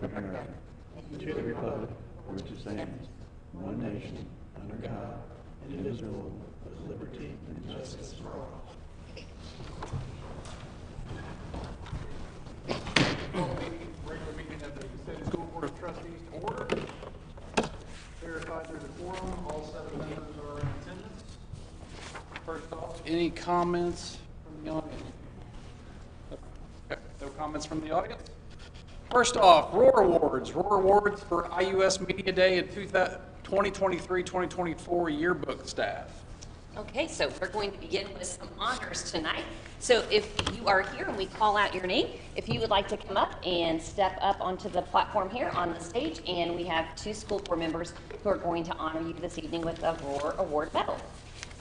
of America, and to the republic for which it stands, one nation, under God, indivisible, with liberty and justice for all. Regular meeting of the Salem School Board of Trustees to order. Verified there's a quorum. All 7 members are in attendance. First off, any comments from the audience? Okay, no comments from the audience. First off, Roar Awards. Roar Awards for IUS Media Day and 2023-2024 yearbook staff. Okay, so we're going to begin with some honors tonight. So if you are here and we call out your name, if you would like to come up and step up onto the platform here on the stage, and we have 2 school board members who are going to honor you this evening with a Roar Award medal.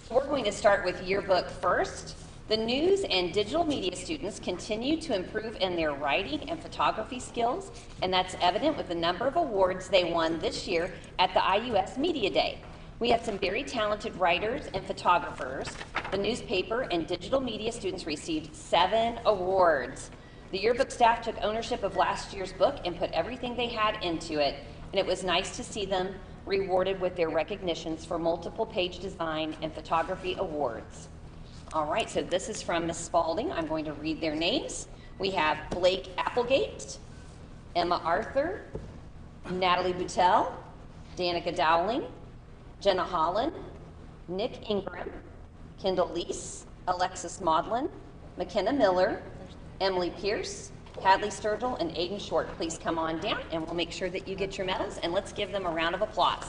So we're going to start with yearbook first. The news and digital media students continue to improve in their writing and photography skills, and that's evident with the number of awards they won this year at the IUS Media Day. We had some very talented writers and photographers. The newspaper and digital media students received 7 awards. The yearbook staff took ownership of last year's book and put everything they had into it, and it was nice to see them rewarded with their recognitions for multiple page design and photography awards. All right, so this is from Miss Spalding. I'm going to read their names. We have Blake Applegate, Emma Arthur, Natalie Boutel, Danica Dowling, Jenna Holland, Nick Ingram, Kendall Lease, Alexis Maudlin, McKenna Miller, Emily Pierce, Hadley Sturgill, and Aiden Short. Please come on down and we'll make sure that you get your medals, and let's give them a round of applause.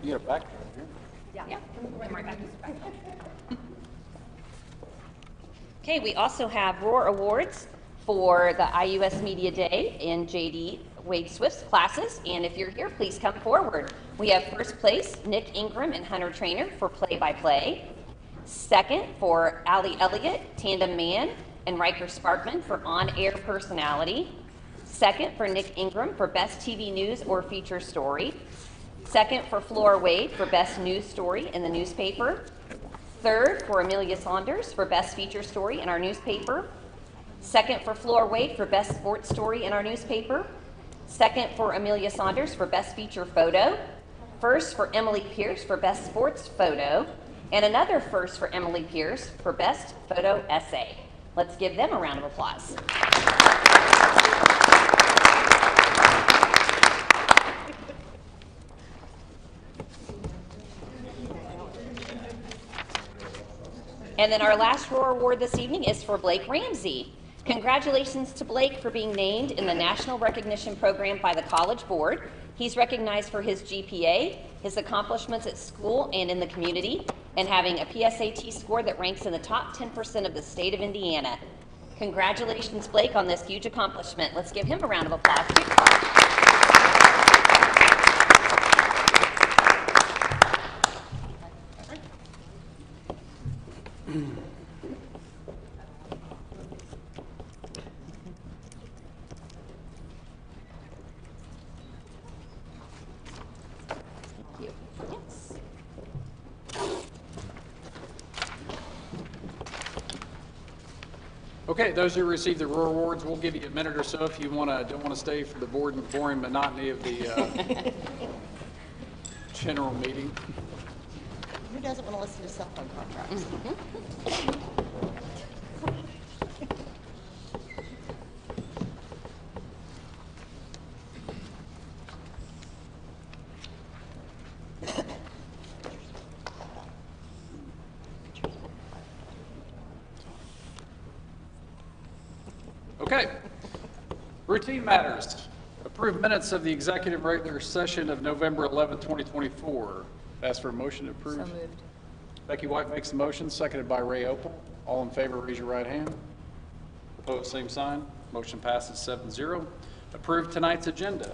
You get it back? Yeah. Come right back. Okay, we also have Roar Awards for the IUS Media Day in JD Wade Swift's classes, and if you're here, please come forward. We have first place, Nick Ingram and Hunter Trainer for play-by-play. Second for Allie Elliott, Tandem Man, and Riker Sparkman for on-air personality. Second for Nick Ingram for best TV news or feature story. Second for Flora Wade for best news story in the newspaper. Third for Amelia Saunders for best feature story in our newspaper. Second for Flora Wade for best sports story in our newspaper. Second for Amelia Saunders for best feature photo. First for Emily Pierce for best sports photo. And another first for Emily Pierce for best photo essay. Let's give them a round of applause. And then our last Roar Award this evening is for Blake Ramsey. Congratulations to Blake for being named in the National Recognition Program by the College Board. He's recognized for his GPA, his accomplishments at school and in the community, and having a PSAT score that ranks in the top 10% of the state of Indiana. Congratulations, Blake, on this huge accomplishment. Let's give him a round of applause, too. Okay, those who received the Roar Awards, we'll give you a minute or so if you don't want to stay for the boring monotony of the general meeting. Who doesn't want to listen to cell phone contracts? Okay, routine matters. Approve minutes of the executive regular session of November 11, 2024. Ask for a motion to approve. So moved. Becky White makes the motion, seconded by Ray Opal. All in favor, raise your right hand. Opposed, same sign. Motion passes 7-0. Approve tonight's agenda.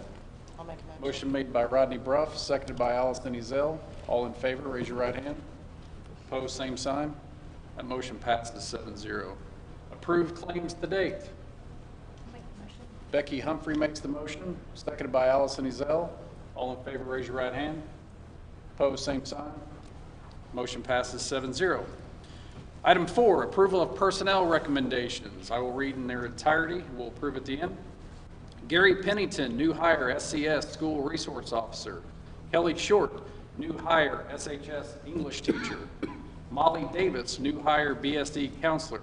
I'll make a motion. Motion made by Rodney Bruff, seconded by Allison Ezell. All in favor, raise your right hand. Opposed, same sign. That motion passes 7-0. Approve claims to date. I'll make a motion. Becky Humphrey makes the motion, seconded by Allison Ezell. All in favor, raise your right hand. Opposed, same sign. Motion passes 7-0. Item 4, approval of personnel recommendations. I will read in their entirety. We'll approve at the end. Gary Pennington, new hire, SCS School Resource Officer. Kelly Short, new hire, SHS English Teacher. Molly Davis, new hire, BSD Counselor.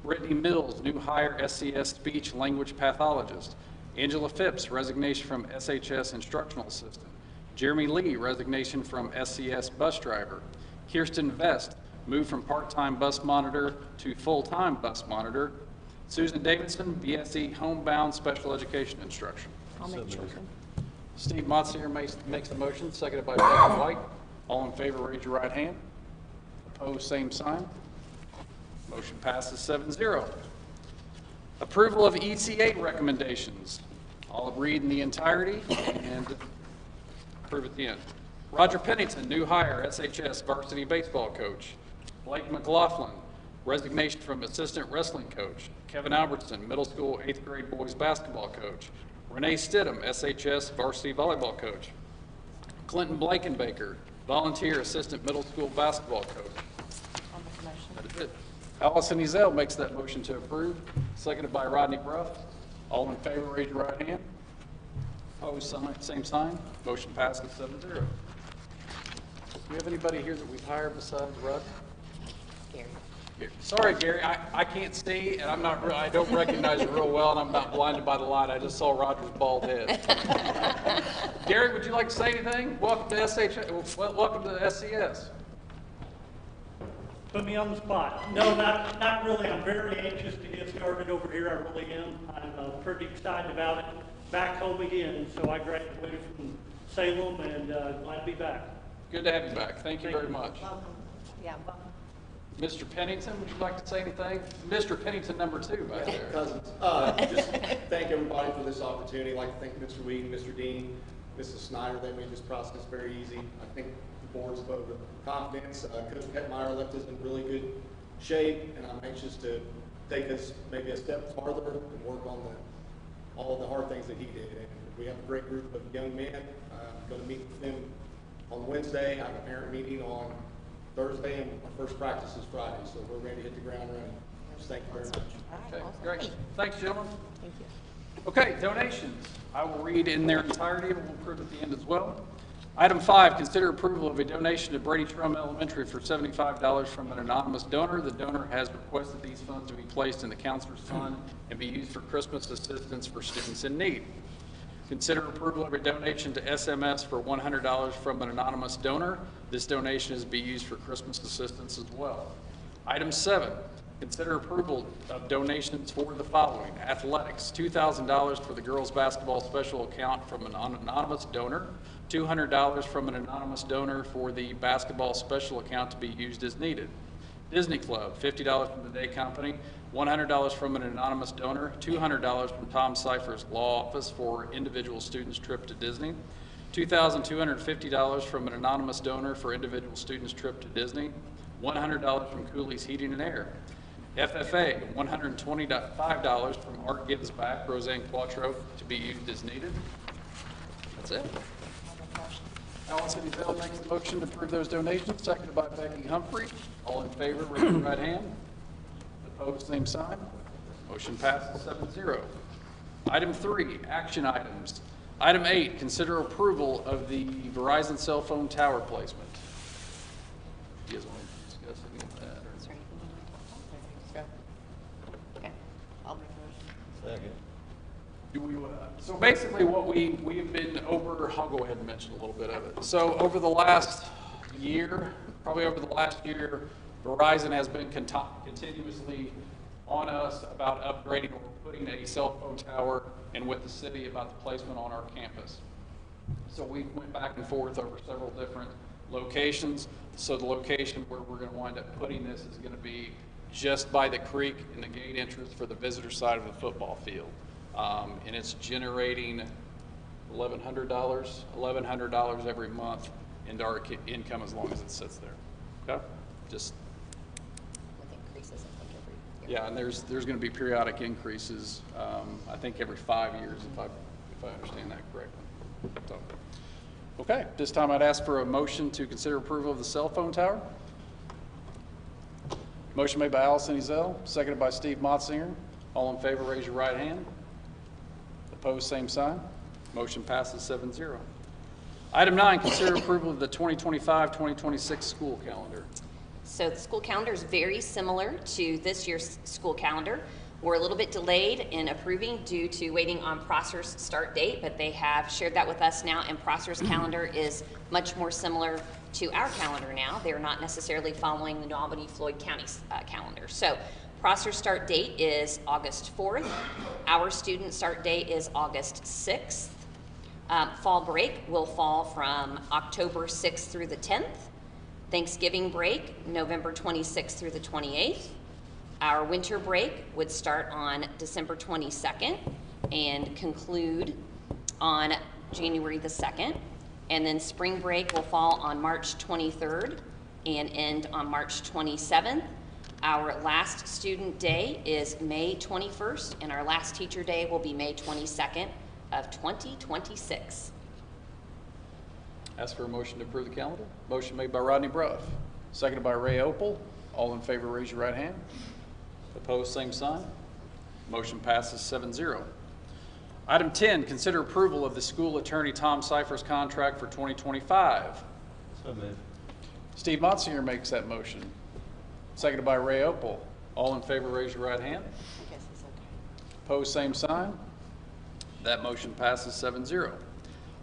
Brittany Mills, new hire, SCS Speech Language Pathologist. Angela Phipps, resignation from SHS Instructional Assistant. Jeremy Lee, resignation from SCS Bus Driver. Kirsten Vest, moved from part-time bus monitor to full-time bus monitor. Susan Davidson, BSE Homebound Special Education Instruction. I'll make the motion. Steve Motzier makes the motion, seconded by Becky White. All in favor, raise your right hand. Opposed, same sign. Motion passes 7-0. Approval of ECA recommendations. I'll read in the entirety and approve at the end. Roger Pennington, new hire, SHS Varsity Baseball Coach. Blake McLaughlin, resignation from Assistant Wrestling Coach. Kevin Albertson, Middle School 8th grade Boys Basketball Coach. Renee Stidham, SHS Varsity Volleyball Coach. Clinton Blankenbaker, Volunteer Assistant Middle School Basketball Coach. I'll make the motion. That is it. Allison Ezell makes that motion to approve, seconded by Rodney Bruff. All in favor, raise your right hand. Opposed, same sign. Motion passes 7-0. Do we have anybody here that we've hired besides Rod? Gary. Sorry, Gary, I can't see, and I don't recognize you real well, and I'm not blinded by the light. I just saw Roger's bald head. Gary, would you like to say anything? Welcome to welcome to SCS. Put me on the spot. No, not really. I'm very anxious to get started over here. I really am. I'm pretty excited about it. Back home again, so I graduated from Salem, and glad to be back. Good to have you back. Thank you very much. Welcome. Yeah, welcome. Mr. Pennington, would you like to say anything? Mr. Pennington number 2 back there. Cousins. Just thank everybody for this opportunity. I'd like to thank Mr. Wheaton, Mr. Dean, Mrs. Snyder. They made this process very easy. I think the board's vote of confidence. Coach Petmeyer left us in really good shape, and I'm anxious to take us maybe a step farther and work on all of the hard things that he did. And we have a great group of young men. I'm going to meet with them on Wednesday. I have a parent meeting on Thursday, and our first practice is Friday, so we're ready to hit the ground running. Just thank you very much. All right, Okay, awesome. great. Thanks, gentlemen. Thank you. Okay, donations. I will read in their entirety, and we'll approve at the end as well. Item 5, consider approval of a donation to Brady Trum Elementary for $75 from an anonymous donor. The donor has requested these funds to be placed in the counselor's fund and be used for Christmas assistance for students in need. Consider approval of a donation to SMS for $100 from an anonymous donor. This donation is to be used for Christmas assistance as well. Item 7, consider approval of donations for the following. Athletics, $2,000 for the girls basketball special account from an anonymous donor, $200 from an anonymous donor for the basketball special account to be used as needed. Disney Club, $50 from the day company, $100 from an anonymous donor, $200 from Tom Cypher's law office for individual students' trip to Disney, $2,250 from an anonymous donor for individual students' trip to Disney, $100 from Cooley's Heating and Air, FFA, $125 from Art Gives Back, Roseanne Quattro, to be used as needed. That's it. Allison Ezell makes the motion to approve those donations, seconded by Becky Humphrey. All in favor, raise your right hand. Opposed, same sign. Motion passes 7-0. Item 3, action items. Item 8, consider approval of the Verizon cell phone tower placement. You guys want to discuss any of that? Is there anything? Okay. I'll make the motion. Second. So basically what we have been over, I'll go ahead and mention a little bit of it. So over the last year, probably over the last year, Verizon has been continuously on us about upgrading or putting a cell phone tower and with the city about the placement on our campus. So we went back and forth over several different locations. So the location where we're going to wind up putting this is going to be just by the creek in the gate entrance for the visitor side of the football field. And it's generating $1,100 every month into our income as long as it sits there. Okay? Just With increases, I think, every year. yeah, and there's going to be periodic increases. I think every 5 years, if I understand that correctly. So, Okay, this time I'd ask for a motion to consider approval of the cell phone tower. Motion made by Allison Ezell, seconded by Steve Motzinger. All in favor, raise your right hand. Opposed, same sign. Motion passes 7-0. Item 9, consider approval of the 2025-2026 school calendar. So the school calendar is very similar to this year's school calendar. We're a little bit delayed in approving due to waiting on Prosser's start date, but they have shared that with us now, and Prosser's calendar is much more similar to our calendar now. They're not necessarily following the New Albany-Floyd County calendar. So Prosser's start date is August 4th. Our student start date is August 6th. Fall break will fall from October 6th through the 10th. Thanksgiving break, November 26th through the 28th. Our winter break would start on December 22nd and conclude on January the 2nd. And then spring break will fall on March 23rd and end on March 27th. Our last student day is May 21st, and our last teacher day will be May 22nd of 2026. Ask for a motion to approve the calendar. Motion made by Rodney Bruff, seconded by Ray Opal. All in favor, raise your right hand. Opposed, same sign. Motion passes 7-0. Item 10, consider approval of the school attorney Tom Cypher's contract for 2025. So moved. Steve Motzinger makes that motion, seconded by Ray Opal. All in favor, raise your right hand. I guess it's okay. Opposed, same sign. That motion passes 7-0.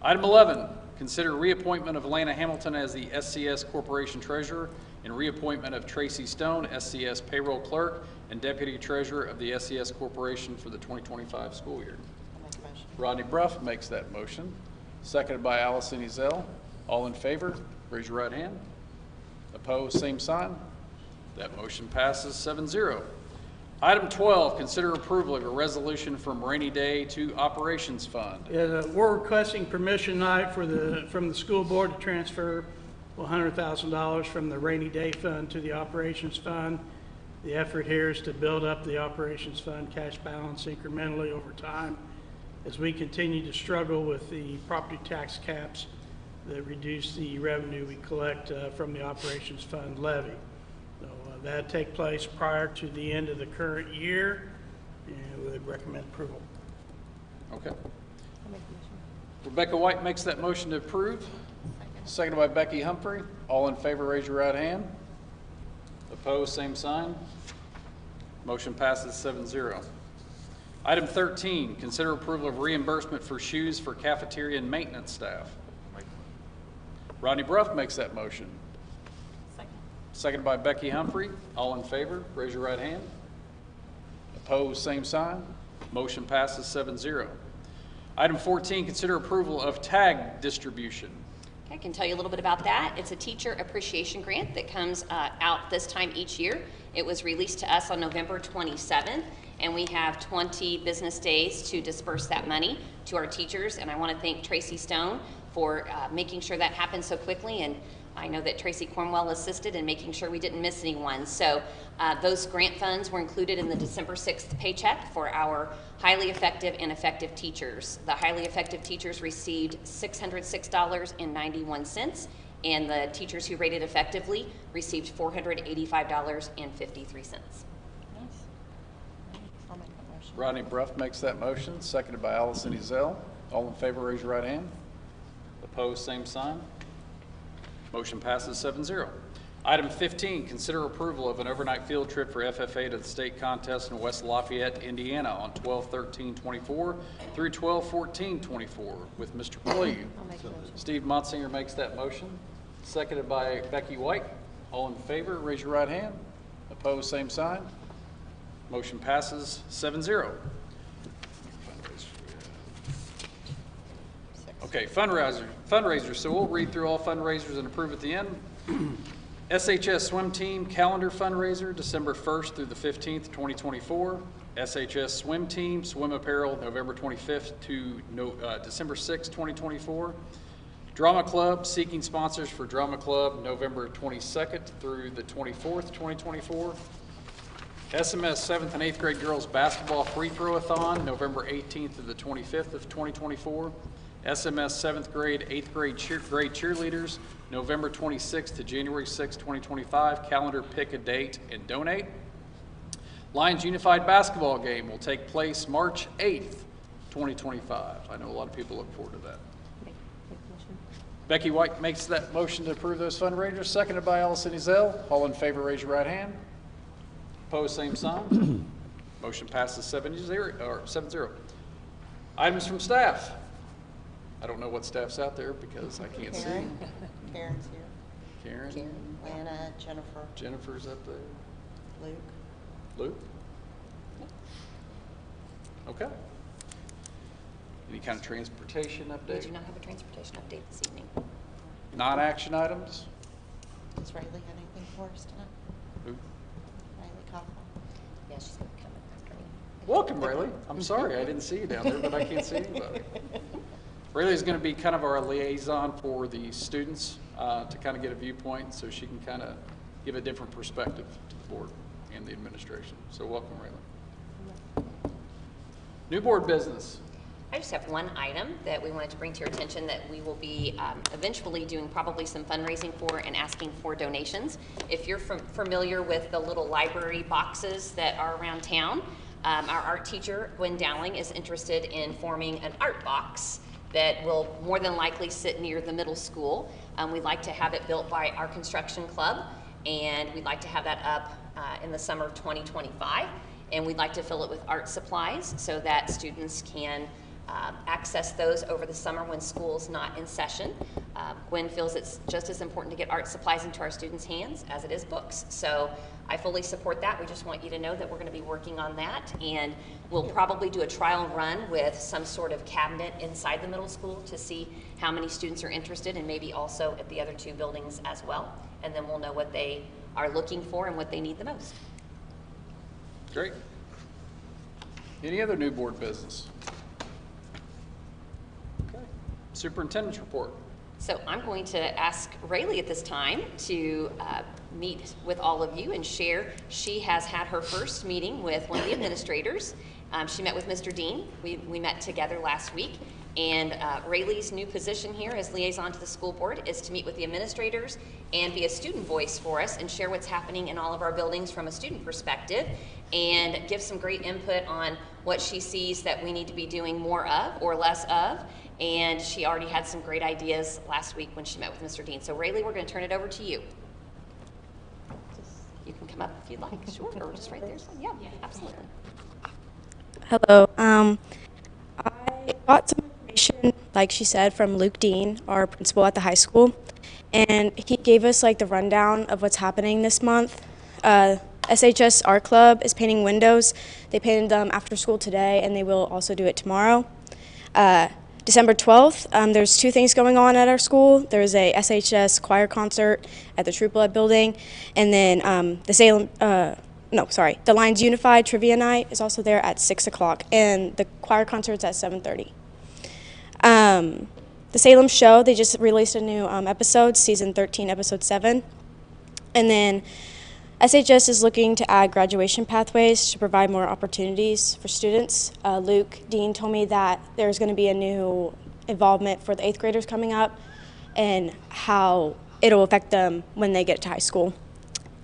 Item 11, consider reappointment of Elena Hamilton as the SCS Corporation Treasurer and reappointment of Tracy Stone, SCS Payroll Clerk and Deputy Treasurer of the SCS Corporation for the 2025 school year. I'll make a motion. Rodney Bruff makes that motion, seconded by Allison Ezell. All in favor, raise your right hand. Opposed, same sign. That motion passes 7-0. Item 12, consider approval of a resolution from rainy day to operations fund. We're requesting permission tonight from the school board to transfer $100,000 from the rainy day fund to the operations fund. The effort here is to build up the operations fund cash balance incrementally over time as we continue to struggle with the property tax caps that reduce the revenue we collect from the operations fund levy. So that take place prior to the end of the current year, and we would recommend approval. Okay. I'll make a motion. Rebecca White makes that motion to approve, seconded by Becky Humphrey. All in favor, raise your right hand. Opposed, same sign. Motion passes 7-0. Item 13, consider approval of reimbursement for shoes for cafeteria and maintenance staff. Rodney Bruff makes that motion, seconded by Becky Humphrey. All in favor, raise your right hand. Opposed, same sign. Motion passes 7-0. Item 14, consider approval of tag distribution. I can tell you a little bit about that. It's a teacher appreciation grant that comes out this time each year. It was released to us on November 27th, and we have 20 business days to disperse that money to our teachers. And I want to thank Tracy Stone for making sure that happened so quickly. And I know that Tracy Cornwell assisted in making sure we didn't miss anyone. So those grant funds were included in the December 6th paycheck for our highly effective and effective teachers. The highly effective teachers received $606.91, and the teachers who rated effectively received $485.53. Nice. I'll make that motion. Rodney Bruff makes that motion, seconded by Allison Ezell. All in favor, raise your right hand. Opposed, same sign. Motion passes 7-0. Item 15, consider approval of an overnight field trip for FFA to the state contest in West Lafayette, Indiana on 12/13/24 through 12/14/24 with Mr. Cleve. I'll make a motion. Steve Motzinger makes that motion, seconded by Becky White. All in favor, raise your right hand. Opposed, same sign. Motion passes 7-0. Okay, fundraisers. So we'll read through all fundraisers and approve at the end. SHS Swim Team Calendar Fundraiser, December 1st through the 15th, 2024. SHS Swim Team Swim Apparel, November 25th to December 6th, 2024. Drama Club, seeking sponsors for Drama Club, November 22nd through the 24th, 2024. SMS 7th and 8th grade girls basketball free throw-a-thon, November 18th to the 25th of 2024. SMS 7th grade, 8th grade grade cheerleaders, November 26th to January 6th, 2025. Calendar, pick a date and donate. Lions Unified Basketball game will take place March 8th, 2025. I know a lot of people look forward to that. Becky White makes that motion to approve those fundraisers, seconded by Allison Ezell. All in favor, raise your right hand. Opposed, same sign. Motion passes 7-0. Items from staff. I don't know what staff's out there because I can't see. Karen's here. Karen? Lana, Jennifer, Jennifer's up there. Luke. Luke? Okay. Any kind of transportation We update? do not have a transportation update this evening. Non-action items? Does Riley have anything for us tonight? Who? Riley Coughlin? Yeah, she's going to come after me. Welcome, Rayleigh. I'm sorry, I didn't see you down there, but I can't see anybody. Rayleigh is going to be kind of our liaison for the students to kind of get a viewpoint so she can kind of give a different perspective to the board and the administration. So welcome, Rayleigh. New board business. I just have one item that we wanted to bring to your attention that we will be eventually doing probably some fundraising for and asking for donations. If you're familiar with the little library boxes that are around town, our art teacher, Gwen Dowling, is interested in forming an art box that will more than likely sit near the middle school. We'd like to have it built by our construction club, and we'd like to have that up in the summer of 2025. And we'd like to fill it with art supplies so that students can access those over the summer when school's not in session. Gwen feels it's just as important to get art supplies into our students' hands as it is books. So I fully support that. We just want you to know that we're going to be working on that, and we'll probably do a trial run with some sort of cabinet inside the middle school to see how many students are interested, and maybe also at the other two buildings as well. And then we'll know what they are looking for and what they need the most. Great. Any other new board business? Okay. Superintendent's report. So I'm going to ask Rayleigh at this time to meet with all of you and share. She has had her first meeting with one of the administrators. She met with Mr. Dean. We met together last week. And Rayleigh's new position here as liaison to the school board is to meet with the administrators and be a student voice for us and share what's happening in all of our buildings from a student perspective and give some great input on what she sees that we need to be doing more of or less of. And she already had some great ideas last week when she met with Mr. Dean. So Rayleigh, we're going to turn it over to you. You can come up if you'd like, sure, or just right there. Yeah, absolutely. Hello. I got some information, like she said, from Luke Dean, our principal at the high school, and he gave us like the rundown of what's happening this month. SHS Art Club is painting windows. They painted them after school today, and they will also do it tomorrow. December 12th, there's two things going on at our school. There's a SHS choir concert at the True Blood building, and then the Lions Unified Trivia Night is also there at 6 o'clock, and the choir concert's at 7:30. The Salem show, they just released a new episode, season 13, episode 7. And then SHS is looking to add graduation pathways to provide more opportunities for students. Luke Dean told me that there's going to be a new involvement for the 8th graders coming up and how it'll affect them when they get to high school.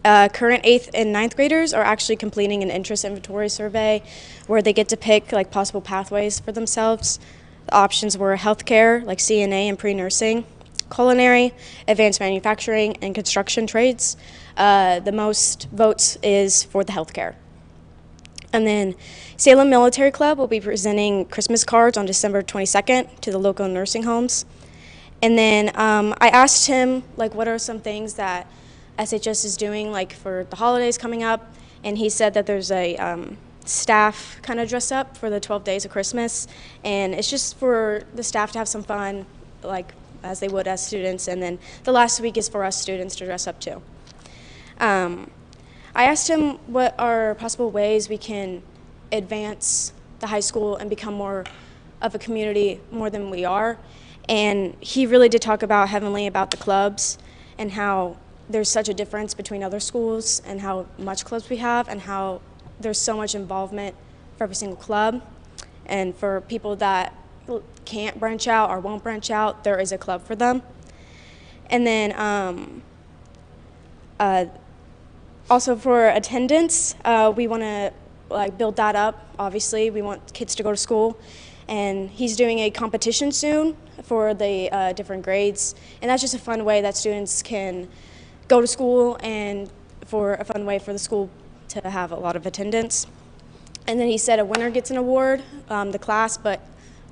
Current 8th and 9th graders are actually completing an interest inventory survey where they get to pick like possible pathways for themselves. The options were healthcare, like CNA and pre-nursing, culinary, advanced manufacturing, and construction trades. The most votes is for the healthcare. And then Salem Military Club will be presenting Christmas cards on December 22nd to the local nursing homes. And then I asked him, like, what are some things that SHS is doing, like, for the holidays coming up, and he said that there's a staff kind of dress up for the 12 days of Christmas, and it's just for the staff to have some fun, like, as they would as students, and then the last week is for us students to dress up too. I asked him what are possible ways we can advance the high school and become more of a community more than we are, and he really did talk about heavily about the clubs and how there's such a difference between other schools and how much clubs we have and how there's so much involvement for every single club. And for people that can't branch out or won't branch out, there is a club for them. And then also for attendance, we want to build that up. Obviously, we want kids to go to school, and he's doing a competition soon for the different grades, and that's just a fun way that students can go to school and for a fun way for the school to have a lot of attendance. And then he said a winner gets an award, the class, but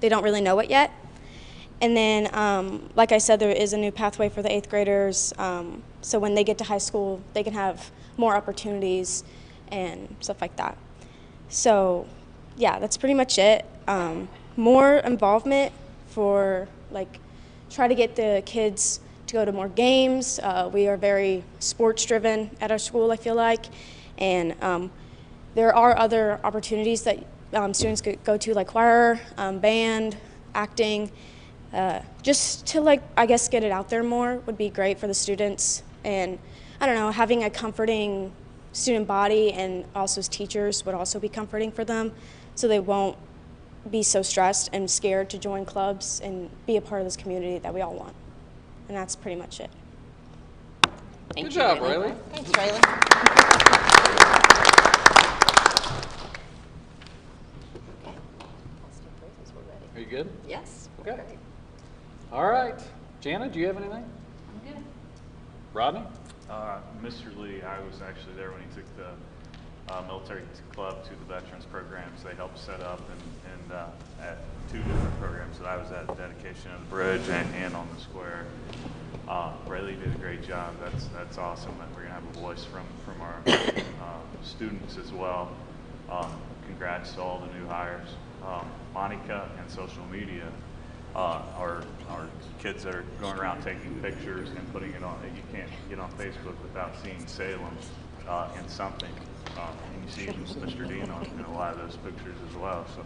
they don't really know it yet. And then, like I said, there is a new pathway for the 8th graders, so when they get to high school, they can have more opportunities and stuff like that. So, yeah, that's pretty much it. More involvement for, try to get the kids to go to more games. We are very sports-driven at our school, I feel like, and there are other opportunities that students could go to, like choir, band, acting. Just to, I guess, get it out there more would be great for the students. And, I don't know, having a comforting student body and also as teachers would also be comforting for them, so they won't be so stressed and scared to join clubs and be a part of this community that we all want. And that's pretty much it. Thank Good you, job, Rayleigh. Rayleigh. Thanks, Rayleigh. Are you good? Yes. Okay. All right. Jana, do you have anything? I'm good. Rodney? Mr. Lee, I was actually there when he took the military club to the veterans programs. They helped set up and at 2 different programs that I was at, dedication of the bridge and on the square. Rayleigh did a great job. That's awesome that we're gonna have a voice from our students as well. Congrats to all the new hires. Monica and social media are kids that are going around taking pictures and putting it on. You can't get on Facebook without seeing Salem in something. And you see Mr. Dean on a lot of those pictures as well. So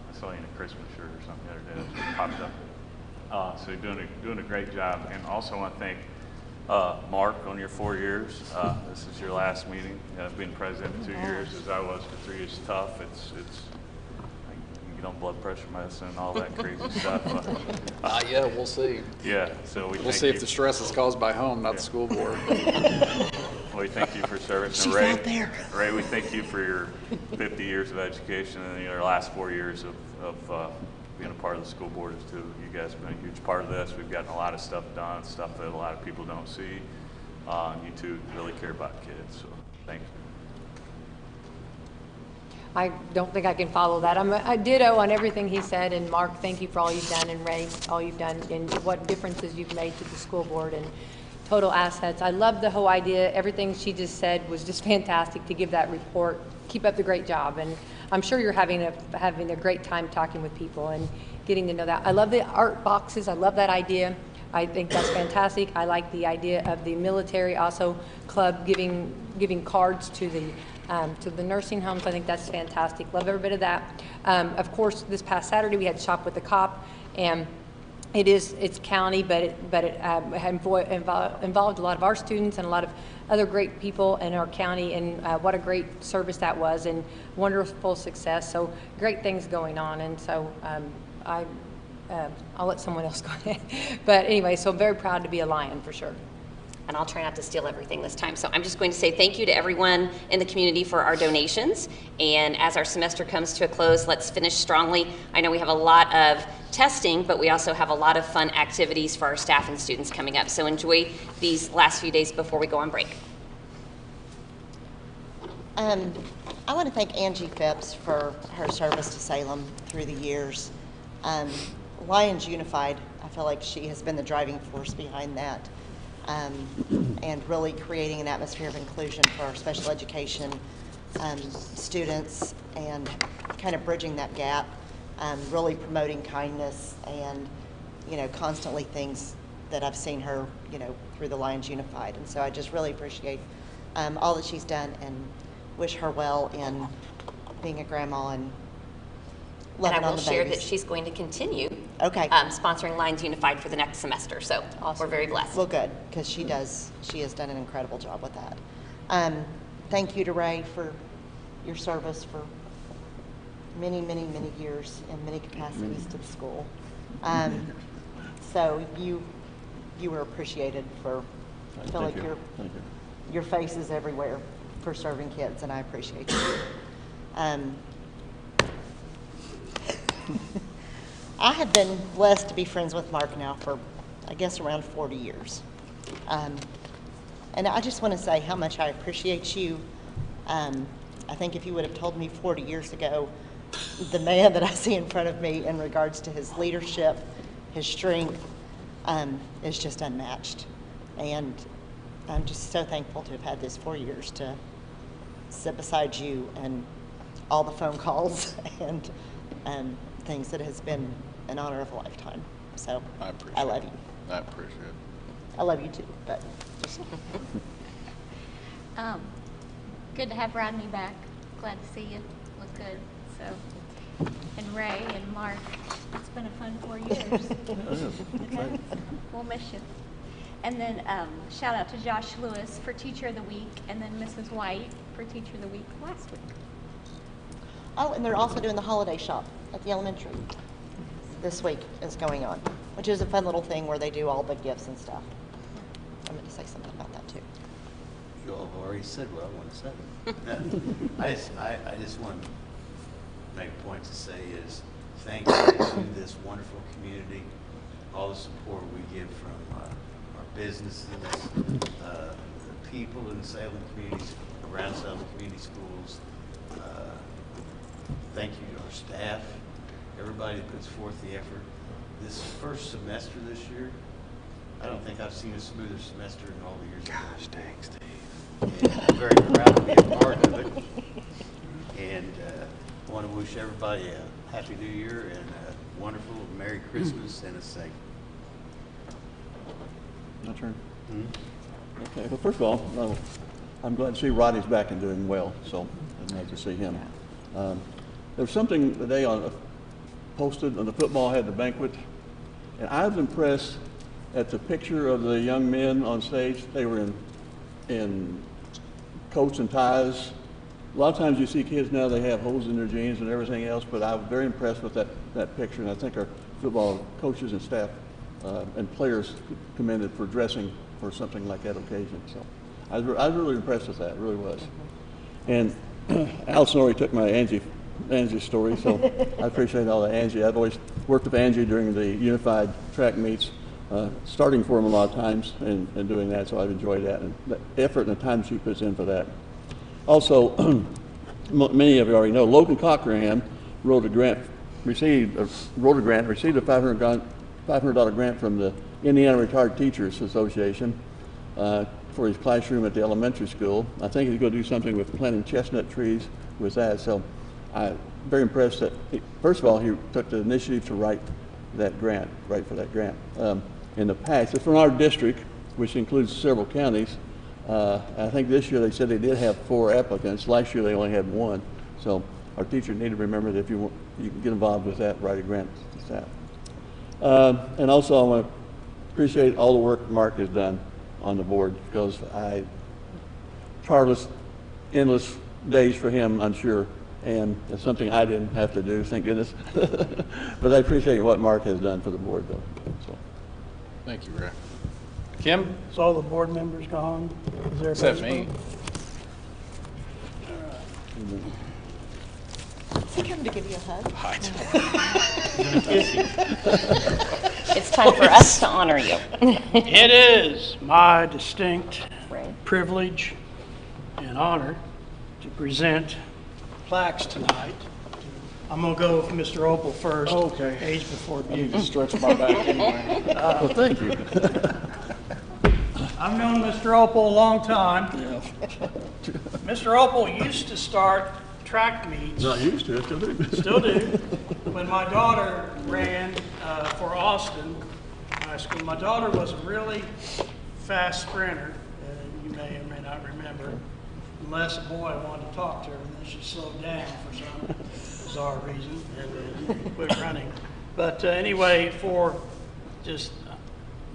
I saw you in a Christmas shirt or something the other day that popped up. So you're doing a great job. And also want to thank Mark on your 4 years. This is your last meeting. Being president for 2 years, as I was for 3 years, tough. It's get on blood pressure medicine and all that crazy stuff. Yeah, we'll see. Yeah, so We'll see if the stress is caused by home, not the school board. Well, we thank you for service. And Ray, Ray, we thank you for your 50 years of education and your last 4 years of being a part of the school board too. You guys have been a huge part of this. We've gotten a lot of stuff done, stuff that a lot of people don't see. You two really care about kids, so thank you. I don't think I can follow that. I'm a ditto on everything he said, and Mark, thank you for all you've done, and Ray, all you've done, and what differences you've made to the school board, and total assets. I love the whole idea. Everything she just said was just fantastic to give that report. Keep up the great job, and I'm sure you're having a great time talking with people and getting to know that. I love the art boxes. I love that idea. I think that's fantastic. I like the idea of the military also club giving cards to the nursing homes. I think that's fantastic. Love every bit of that. Of course, this past Saturday we had Shop with the Cop, and it's county, but it involved a lot of our students and a lot of other great people in our county, and what a great service that was, and wonderful success. So great things going on, and so I'll let someone else go ahead. But anyway, so I'm very proud to be a Lion for sure. And I'll try not to steal everything this time. So I'm just going to say thank you to everyone in the community for our donations. And as our semester comes to a close, let's finish strongly. I know we have a lot of testing, but we also have a lot of fun activities for our staff and students coming up. So enjoy these last few days before we go on break. I want to thank Angie Phipps for her service to Salem through the years. Lions Unified, I feel like she has been the driving force behind that. And really creating an atmosphere of inclusion for our special education students, and kind of bridging that gap, really promoting kindness, and constantly things that I've seen her through the Lions Unified. And so I just really appreciate all that she's done, and wish her well in being a grandma and loving And I on will the share babies. that she's going to continue sponsoring Lions Unified for the next semester. So we're very blessed. Well, good, because she has done an incredible job with that. Thank you to Ray for your service for many, many, many years in many capacities to the school. So you were appreciated for, I feel like Thank you. your face is everywhere for serving kids, and I appreciate you. I have been blessed to be friends with Mark now for, I guess, around 40 years. And I just want to say how much I appreciate you. I think if you would have told me 40 years ago, the man that I see in front of me in regards to his leadership, his strength, is just unmatched. And I'm just so thankful to have had this 4 years to sit beside you and all the phone calls and things that has been an honor of a lifetime. So I love you. I appreciate it. I love you too, but just Good to have Rodney back. Glad to see you. Look good. So, and Ray and Mark, it's been a fun 4 years. Okay? We'll miss you. And then shout out to Josh Lewis for Teacher of the Week, and then Mrs. White for Teacher of the Week last week. oh, and they're also doing the holiday shop at the elementary. This week is going on, which is a fun little thing where they do all the gifts and stuff. I meant to say something about that too. You all have already said what I want to say. I just want to make a point to say is thank you to this wonderful community, all the support we get from our businesses, the people in the Salem communities, around Salem Community Schools. Thank you to our staff, everybody that puts forth the effort. This first semester this year, I don't think I've seen a smoother semester in all the years. Gosh, thanks, Steve. And I'm very proud to be a part of it. And I want to wish everybody a Happy New Year and a wonderful Merry Christmas and a safe. My turn. Okay, well, first of all, I'm glad to see Rodney's back and doing well, so it's nice to see him. There was something today posted on the football had the banquet, and I was impressed at the picture of the young men on stage. They were in coats and ties. A lot of times you see kids now, they have holes in their jeans and everything else, but I was very impressed with that picture, and I think our football coaches and staff and players commended for dressing for something like that occasion. So I was really impressed with that, really was. And Allison already took my Angie story, so I appreciate all that Angie. I've always worked with Angie during the unified track meets, starting for him a lot of times and doing that, so I've enjoyed that and the effort and the time she puts in for that. Also, many of you already know, Logan Cockerham received a $500 grant from the Indiana Retired Teachers Association for his classroom at the elementary school. I think he's going to do something with planting chestnut trees with that. So I'm very impressed that, first of all, he took the initiative to write for that grant. In the past, it's from our district, which includes several counties. I think this year they said they did have 4 applicants. Last year they only had 1. So our teachers need to remember that if you can get involved with that, write a grant to staff. And also I want to appreciate all the work Mark has done on the board, because endless days for him, I'm sure, and it's something I didn't have to do, thank goodness. But I appreciate what Mark has done for the board, though. So. Thank you, Ray. Kim? So all the board members gone? Except me. Is he coming to give you a hug? It's time for us to honor you. It is my distinct Right. privilege and honor to present plaques tonight. I'm going to go with Mr. Opal first. Okay. Age before I need beauty. to stretch my back anyway. Well, thank you. I've known Mr. Opal a long time. Mr. Opal used to start track meets. Not used to, still do. Still do. When my daughter ran for Austin High School, my daughter was a really fast sprinter. You may or may not remember. Unless a boy wanted to talk to her, and then she slowed down for some bizarre reason and quit running. But anyway, for just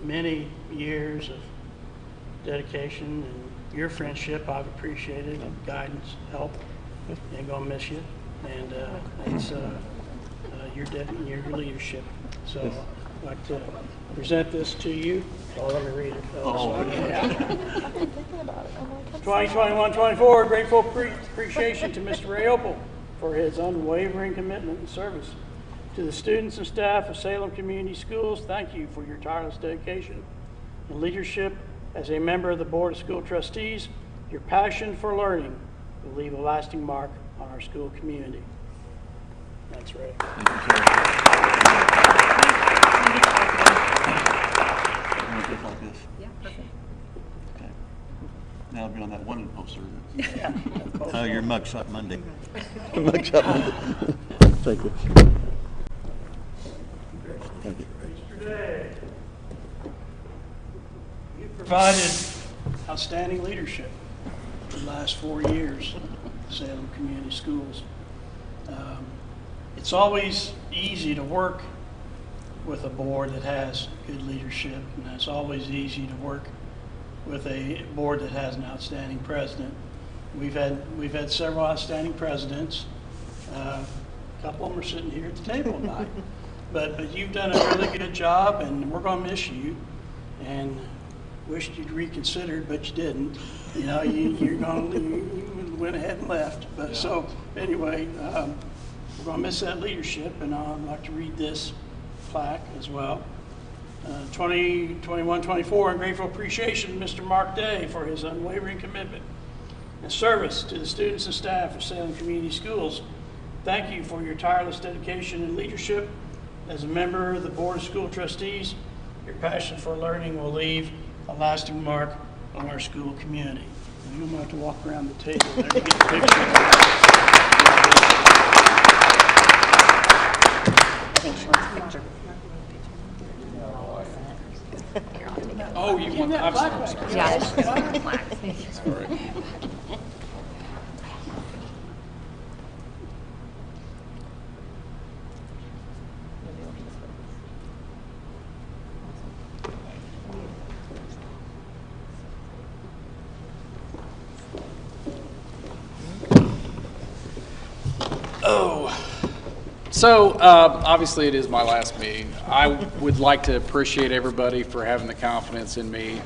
many years of dedication and your friendship, I've appreciated, and guidance, help. Ain't gonna miss you. and it's your leadership. So I'd like to present this to you. Oh, let me read it. 2021-24, grateful appreciation to Mr. Ray Opal for his unwavering commitment and service. To the students and staff of Salem Community Schools, thank you for your tireless dedication and leadership as a member of the Board of School Trustees. Your passion for learning will leave a lasting mark on our school community. Thanks, Ray. Just like this. Yeah, perfect. Okay. Now I'll be on that one poster. Oh, your mugshot Monday. Mugshot Monday. Thank you. Thank you. Mr. Day, you provided outstanding leadership for the last 4 years at Salem Community Schools. It's always easy to work with a board that has good leadership, and it's always easy to work with a board that has an outstanding president. We've had several outstanding presidents. A couple of them are sitting here at the table tonight. But you've done a really good job, and we're going to miss you. And wished you'd reconsidered, but you didn't. You know, you went ahead and left. But yeah. So anyway, we're going to miss that leadership, and I'd like to read this plaque as well. 2021-24, and grateful appreciation to Mr. Mark Day for his unwavering commitment and service to the students and staff of Salem Community Schools. Thank you for your tireless dedication and leadership. As a member of the Board of School Trustees, your passion for learning will leave a lasting mark on our school community. And you don't have to walk around the table there to get the picture. Oh, you want that? Yeah. Sorry. So obviously it is my last meeting. I would like to appreciate everybody for having the confidence in me.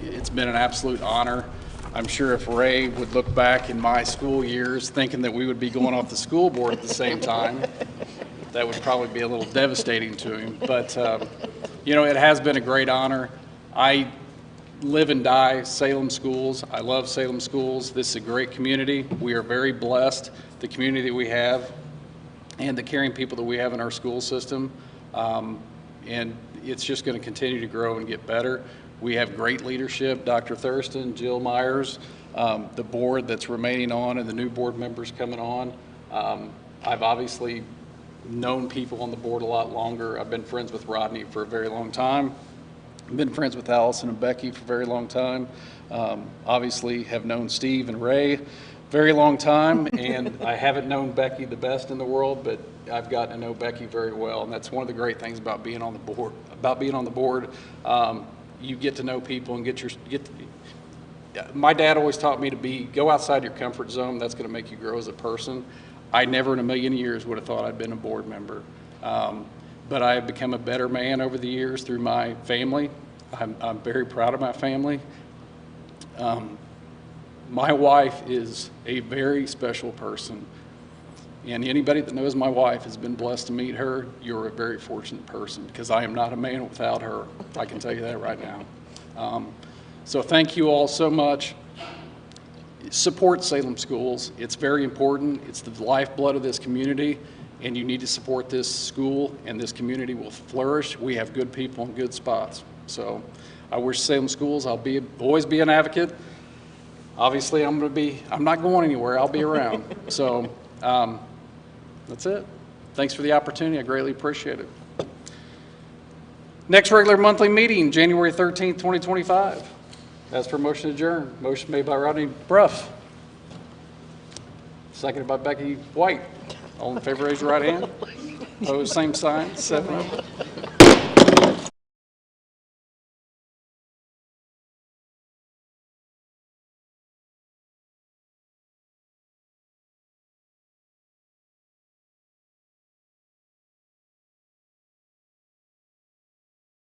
It's been an absolute honor. I'm sure if Ray would look back in my school years thinking that we would be going off the school board at the same time, that would probably be a little devastating to him. But, you know, it has been a great honor. I live and die Salem Schools. I love Salem Schools. This is a great community. We are very blessed, the community that we have and the caring people that we have in our school system. And it's just going to continue to grow and get better. We have great leadership, Dr. Thurston, Jill Myers, the board that's remaining on and the new board members coming on. I've obviously known people on the board a lot longer. I've been friends with Rodney for a very long time. I've been friends with Allison and Becky for a very long time. Obviously have known Steve and Ray very long time, and I haven't known Becky the best in the world, but I've gotten to know Becky very well, and that's one of the great things about being on the board. You get to know people and my dad always taught me to go outside your comfort zone. That's going to make you grow as a person. I never in a million years would have thought I'd been a board member. But I have become a better man over the years through my family. I'm very proud of my family. My wife is a very special person. And anybody that knows my wife has been blessed to meet her. You're a very fortunate person, because I am not a man without her. I can tell you that right now. So thank you all so much. Support Salem Schools. It's very important. It's the lifeblood of this community, and you need to support this school, and this community will flourish. We have good people in good spots. So I wish Salem Schools, I'll always be an advocate. Obviously, I'm not going anywhere. I'll be around. So that's it. Thanks for the opportunity. I greatly appreciate it. Next regular monthly meeting, January 13th, 2025. As for motion to adjourn, motion made by Rodney Bruff, seconded by Becky White. All in favor, raise your right hand. Opposed, same sign. 7-0.